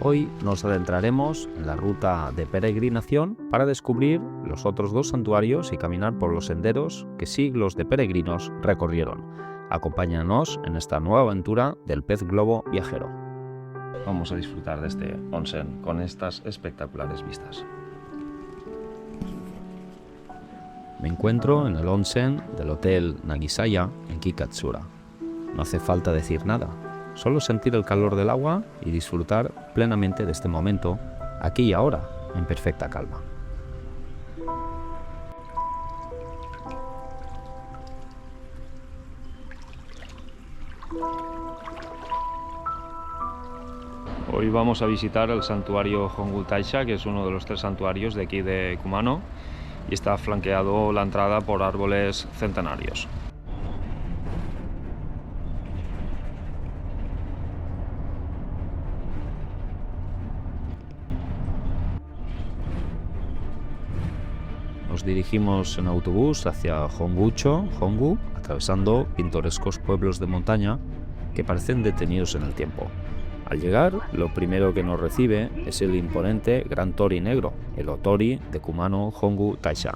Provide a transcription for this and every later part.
Hoy nos adentraremos en la ruta de peregrinación para descubrir los otros dos santuarios y caminar por los senderos que siglos de peregrinos recorrieron. Acompáñanos en esta nueva aventura del pez globo viajero. Vamos a disfrutar de este onsen con estas espectaculares vistas. Me encuentro en el onsen del Hotel Nagisaya en Kikatsura. No hace falta decir nada, solo sentir el calor del agua y disfrutar plenamente de este momento, aquí y ahora, en perfecta calma. Hoy vamos a visitar el santuario Hongu Taisha, que es uno de los 3 santuarios de aquí de Kumano, y está flanqueado la entrada por árboles centenarios. Nos dirigimos en autobús hacia Hongu, atravesando pintorescos pueblos de montaña que parecen detenidos en el tiempo. Al llegar, lo primero que nos recibe es el imponente Gran Torii negro, el Otori de Kumano Hongu Taisha,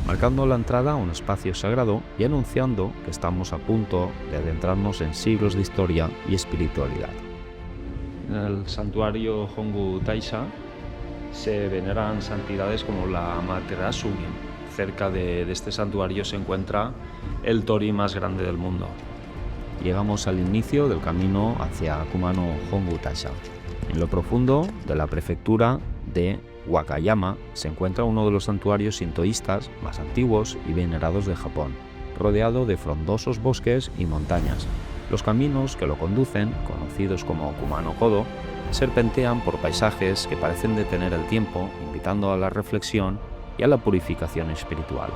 marcando la entrada a un espacio sagrado y anunciando que estamos a punto de adentrarnos en siglos de historia y espiritualidad. En el santuario Hongu Taisha se veneran santidades como la Amaterasu. Cerca de este santuario se encuentra el torii más grande del mundo. Llegamos al inicio del camino hacia Kumano Hongu Taisha. En lo profundo de la prefectura de Wakayama se encuentra uno de los santuarios sintoístas más antiguos y venerados de Japón, rodeado de frondosos bosques y montañas. Los caminos que lo conducen, conocidos como Kumano Kodo, serpentean por paisajes que parecen detener el tiempo, invitando a la reflexión y a la purificación espiritual.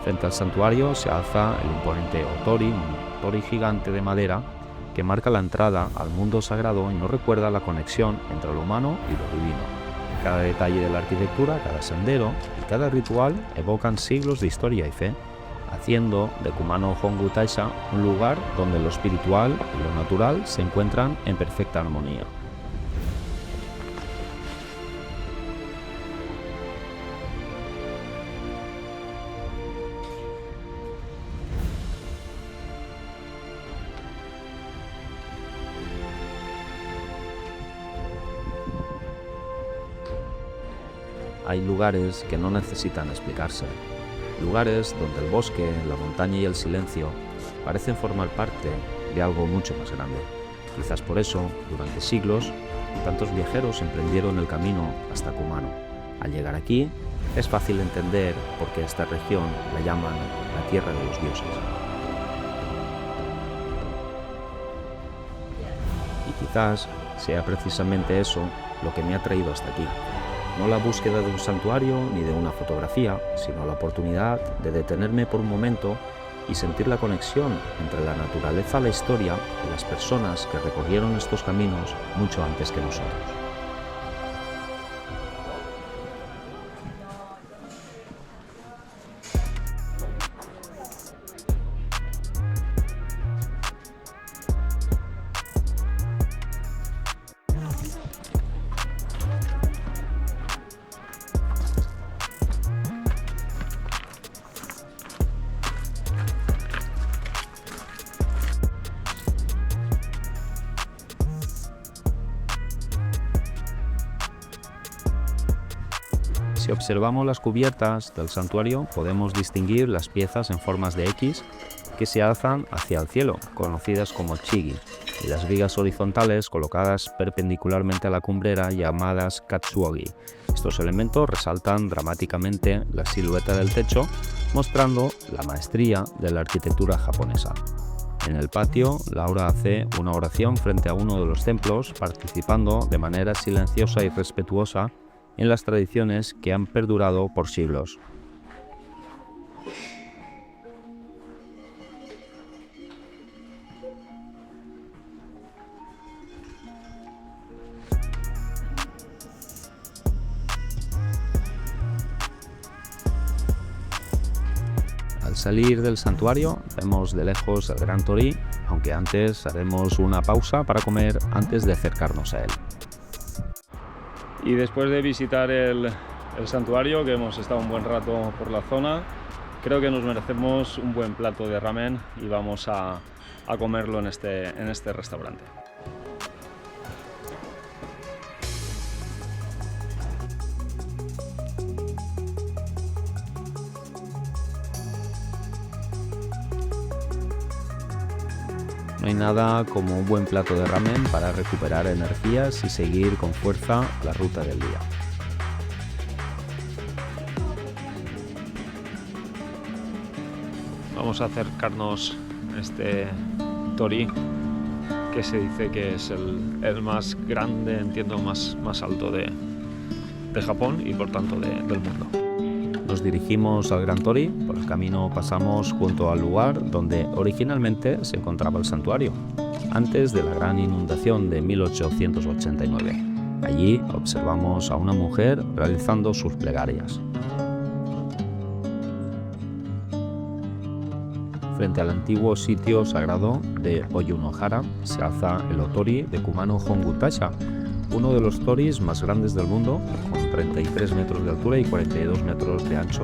Frente al santuario se alza el imponente Otori, un torii gigante de madera que marca la entrada al mundo sagrado y nos recuerda la conexión entre lo humano y lo divino. Cada detalle de la arquitectura, cada sendero y cada ritual evocan siglos de historia y fe, haciendo de Kumano Hongu Taisha un lugar donde lo espiritual y lo natural se encuentran en perfecta armonía. Hay lugares que no necesitan explicarse, lugares donde el bosque, la montaña y el silencio parecen formar parte de algo mucho más grande. Quizás por eso, durante siglos, tantos viajeros emprendieron el camino hasta Kumano. Al llegar aquí, es fácil entender por qué esta región la llaman la tierra de los dioses. Y quizás sea precisamente eso lo que me ha traído hasta aquí. No la búsqueda de un santuario ni de una fotografía, sino la oportunidad de detenerme por un momento y sentir la conexión entre la naturaleza, la historia y las personas que recorrieron estos caminos mucho antes que nosotros. Si observamos las cubiertas del santuario, podemos distinguir las piezas en formas de X que se alzan hacia el cielo, conocidas como chigi, y las vigas horizontales colocadas perpendicularmente a la cumbrera, llamadas katsuogi. Estos elementos resaltan dramáticamente la silueta del techo, mostrando la maestría de la arquitectura japonesa. En el patio, Laura hace una oración frente a uno de los templos, participando de manera silenciosa y respetuosa en las tradiciones que han perdurado por siglos. Al salir del santuario vemos de lejos el Gran Torii, aunque antes haremos una pausa para comer antes de acercarnos a él. Y después de visitar el santuario, que hemos estado un buen rato por la zona, creo que nos merecemos un buen plato de ramen y vamos a comerlo en este restaurante. No hay nada como un buen plato de ramen para recuperar energías y seguir con fuerza la ruta del día. Vamos a acercarnos a este tori, que se dice que es el más grande, entiendo, más alto de Japón y por tanto del mundo. Nos dirigimos al Gran Tori. Por el camino pasamos junto al lugar donde originalmente se encontraba el santuario, antes de la gran inundación de 1889. Allí observamos a una mujer realizando sus plegarias. Frente al antiguo sitio sagrado de Oyunohara se alza el Otori de Kumano Hongu Taisha, uno de los toris más grandes del mundo, con 33 metros de altura y 42 metros de ancho.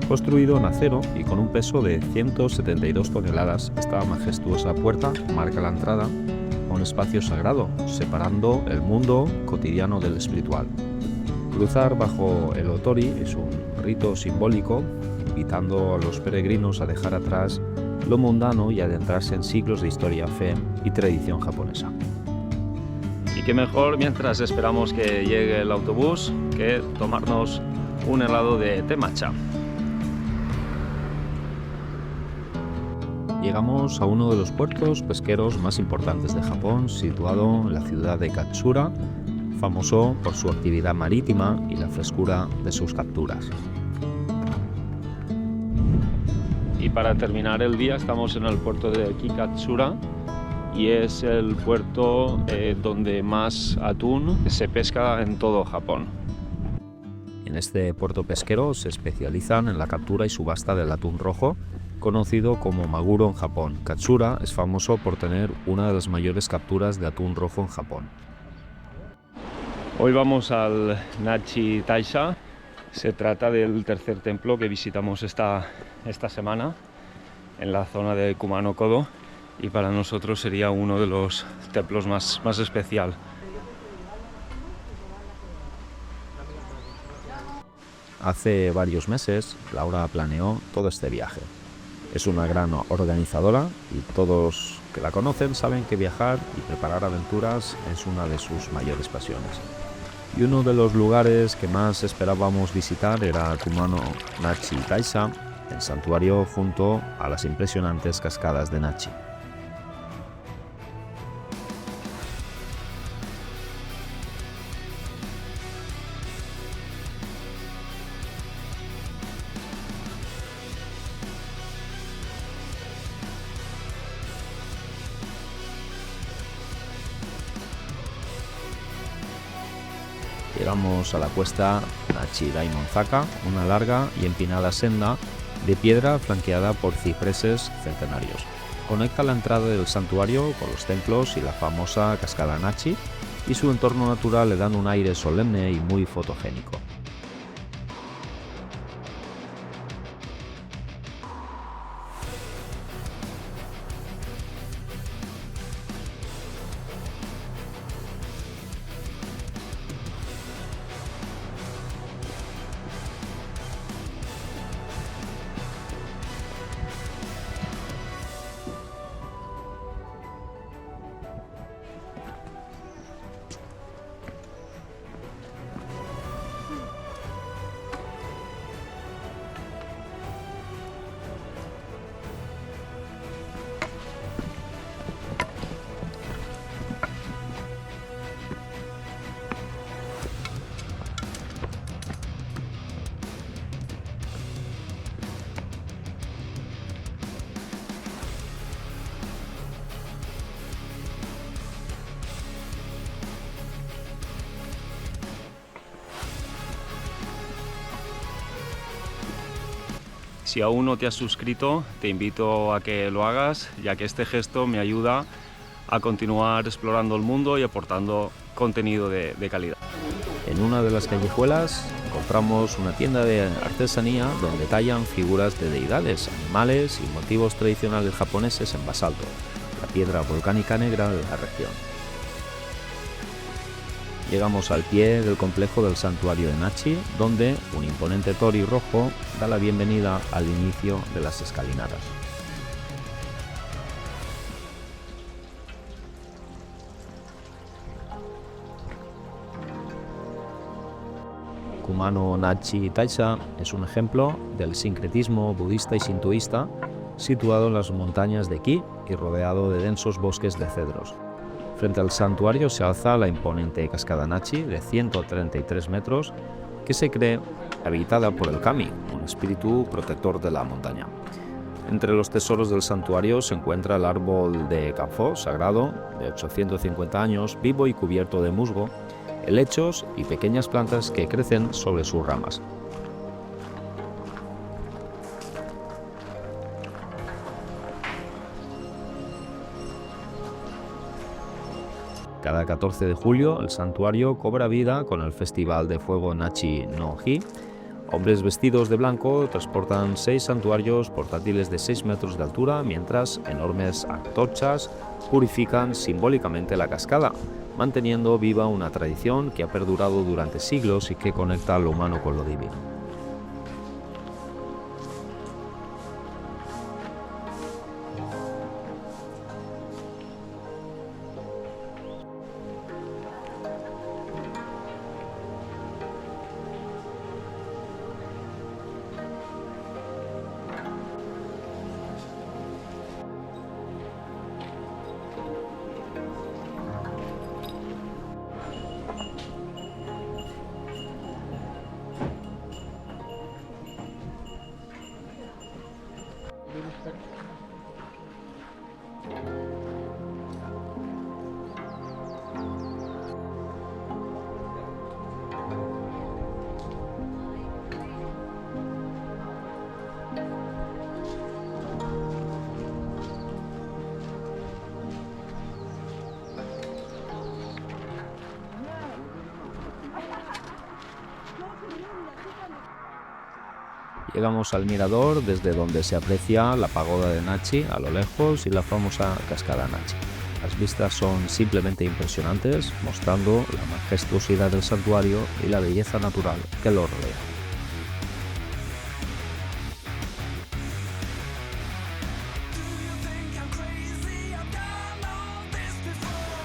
Construido en acero y con un peso de 172 toneladas, esta majestuosa puerta marca la entrada a un espacio sagrado, separando el mundo cotidiano del espiritual. Cruzar bajo el Otori es un rito simbólico, invitando a los peregrinos a dejar atrás lo mundano y adentrarse en siglos de historia, fe y tradición japonesa. Y qué mejor, mientras esperamos que llegue el autobús, que tomarnos un helado de té matcha. Llegamos a uno de los puertos pesqueros más importantes de Japón, situado en la ciudad de Katsura, famoso por su actividad marítima y la frescura de sus capturas. Y para terminar el día estamos en el puerto de Kikatsura, y es el puerto donde más atún se pesca en todo Japón. En este puerto pesquero se especializan en la captura y subasta del atún rojo, conocido como maguro en Japón. Katsura es famoso por tener una de las mayores capturas de atún rojo en Japón. Hoy vamos al Nachi Taisha. Se trata del tercer templo que visitamos esta semana en la zona de Kumano-Kodo, y para nosotros sería uno de los templos más especial. Hace varios meses, Laura planeó todo este viaje. Es una gran organizadora y todos que la conocen saben que viajar y preparar aventuras es una de sus mayores pasiones. Y uno de los lugares que más esperábamos visitar era Kumano Nachi Taisha, el santuario junto a las impresionantes cascadas de Nachi. Llegamos a la cuesta Nachi Daimonzaka, una larga y empinada senda de piedra flanqueada por cipreses centenarios. Conecta la entrada del santuario con los templos y la famosa cascada Nachi, y su entorno natural le dan un aire solemne y muy fotogénico. Si aún no te has suscrito, te invito a que lo hagas, ya que este gesto me ayuda a continuar explorando el mundo y aportando contenido de calidad. En una de las callejuelas encontramos una tienda de artesanía donde tallan figuras de deidades, animales y motivos tradicionales japoneses en basalto, la piedra volcánica negra de la región. Llegamos al pie del complejo del santuario de Nachi, donde un imponente tori rojo da la bienvenida al inicio de las escalinatas. Kumano Nachi Taisha es un ejemplo del sincretismo budista y sintoísta situado en las montañas de Ki y rodeado de densos bosques de cedros. Frente al santuario se alza la imponente cascada Nachi de 133 metros que se cree habitada por el kami, un espíritu protector de la montaña. Entre los tesoros del santuario se encuentra el árbol de Kanfo sagrado de 850 años, vivo y cubierto de musgo, helechos y pequeñas plantas que crecen sobre sus ramas. Cada 14 de julio el santuario cobra vida con el festival de fuego Nachi no Hi. Hombres vestidos de blanco transportan 6 santuarios portátiles de 6 metros de altura, mientras enormes antorchas purifican simbólicamente la cascada, manteniendo viva una tradición que ha perdurado durante siglos y que conecta a lo humano con lo divino. Llegamos al mirador desde donde se aprecia la pagoda de Nachi a lo lejos y la famosa cascada Nachi. Las vistas son simplemente impresionantes, mostrando la majestuosidad del santuario y la belleza natural que lo rodea.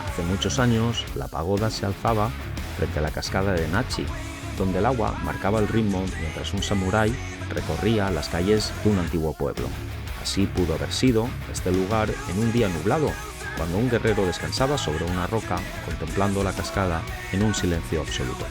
Hace muchos años, la pagoda se alzaba frente a la cascada de Nachi, donde el agua marcaba el ritmo mientras un samurái recorría las calles de un antiguo pueblo. Así pudo haber sido este lugar en un día nublado, cuando un guerrero descansaba sobre una roca contemplando la cascada en un silencio absoluto.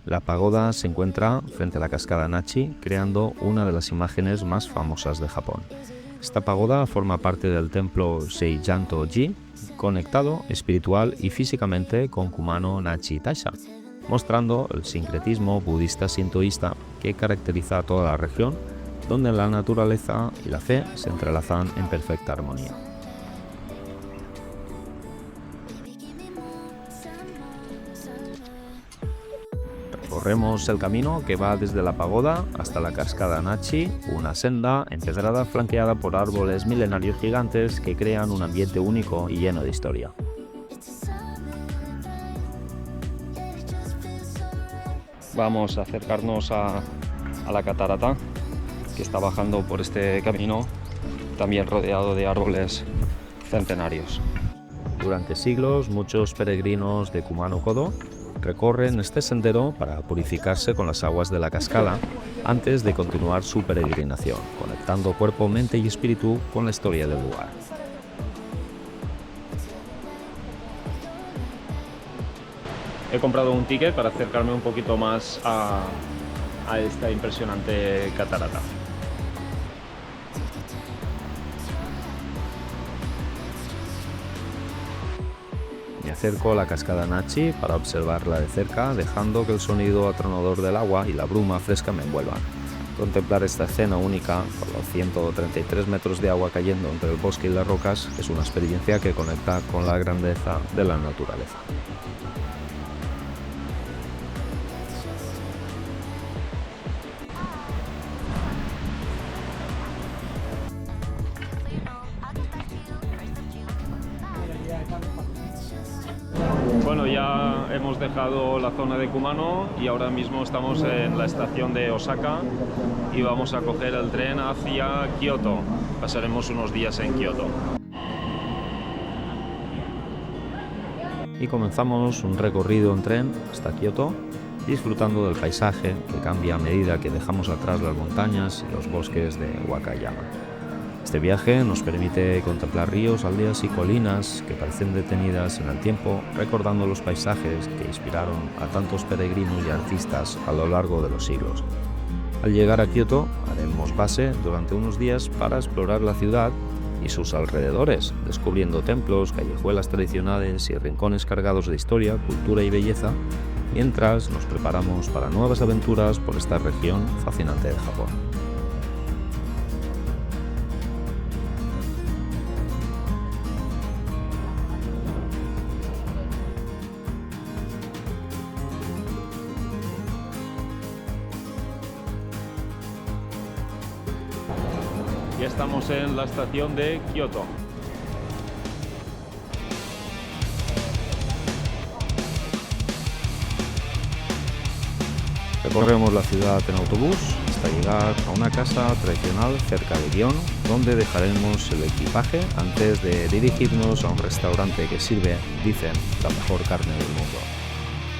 La pagoda se encuentra frente a la cascada Nachi, creando una de las imágenes más famosas de Japón. Esta pagoda forma parte del templo Seijanto-ji, conectado espiritual y físicamente con Kumano Nachi Taisha, mostrando el sincretismo budista-sintoísta que caracteriza a toda la región, donde la naturaleza y la fe se entrelazan en perfecta armonía. Recorremos el camino que va desde la pagoda hasta la cascada Nachi, una senda empedrada flanqueada por árboles milenarios gigantes que crean un ambiente único y lleno de historia. Vamos a acercarnos a la catarata que está bajando por este camino, también rodeado de árboles centenarios. Durante siglos, muchos peregrinos de Kumano-Kodo recorren este sendero para purificarse con las aguas de la cascada antes de continuar su peregrinación, conectando cuerpo, mente y espíritu con la historia del lugar. He comprado un ticket para acercarme un poquito más a esta impresionante catarata. Me acerco a la cascada Nachi para observarla de cerca, dejando que el sonido atronador del agua y la bruma fresca me envuelvan. Contemplar esta escena única, con los 133 metros de agua cayendo entre el bosque y las rocas, es una experiencia que conecta con la grandeza de la naturaleza. Bueno, ya hemos dejado la zona de Kumano y ahora mismo estamos en la estación de Osaka y vamos a coger el tren hacia Kioto. Pasaremos unos días en Kioto. Y comenzamos un recorrido en tren hasta Kioto, disfrutando del paisaje que cambia a medida que dejamos atrás las montañas y los bosques de Wakayama. Este viaje nos permite contemplar ríos, aldeas y colinas que parecen detenidas en el tiempo, recordando los paisajes que inspiraron a tantos peregrinos y artistas a lo largo de los siglos. Al llegar a Kioto, haremos base durante unos días para explorar la ciudad y sus alrededores, descubriendo templos, callejuelas tradicionales y rincones cargados de historia, cultura y belleza, mientras nos preparamos para nuevas aventuras por esta región fascinante de Japón. Ya estamos en la estación de Kioto. Recorremos la ciudad en autobús hasta llegar a una casa tradicional cerca de Gion, donde dejaremos el equipaje antes de dirigirnos a un restaurante que sirve, dicen, la mejor carne del mundo.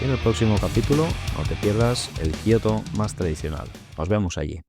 Y en el próximo capítulo no te pierdas el Kioto más tradicional. Nos vemos allí.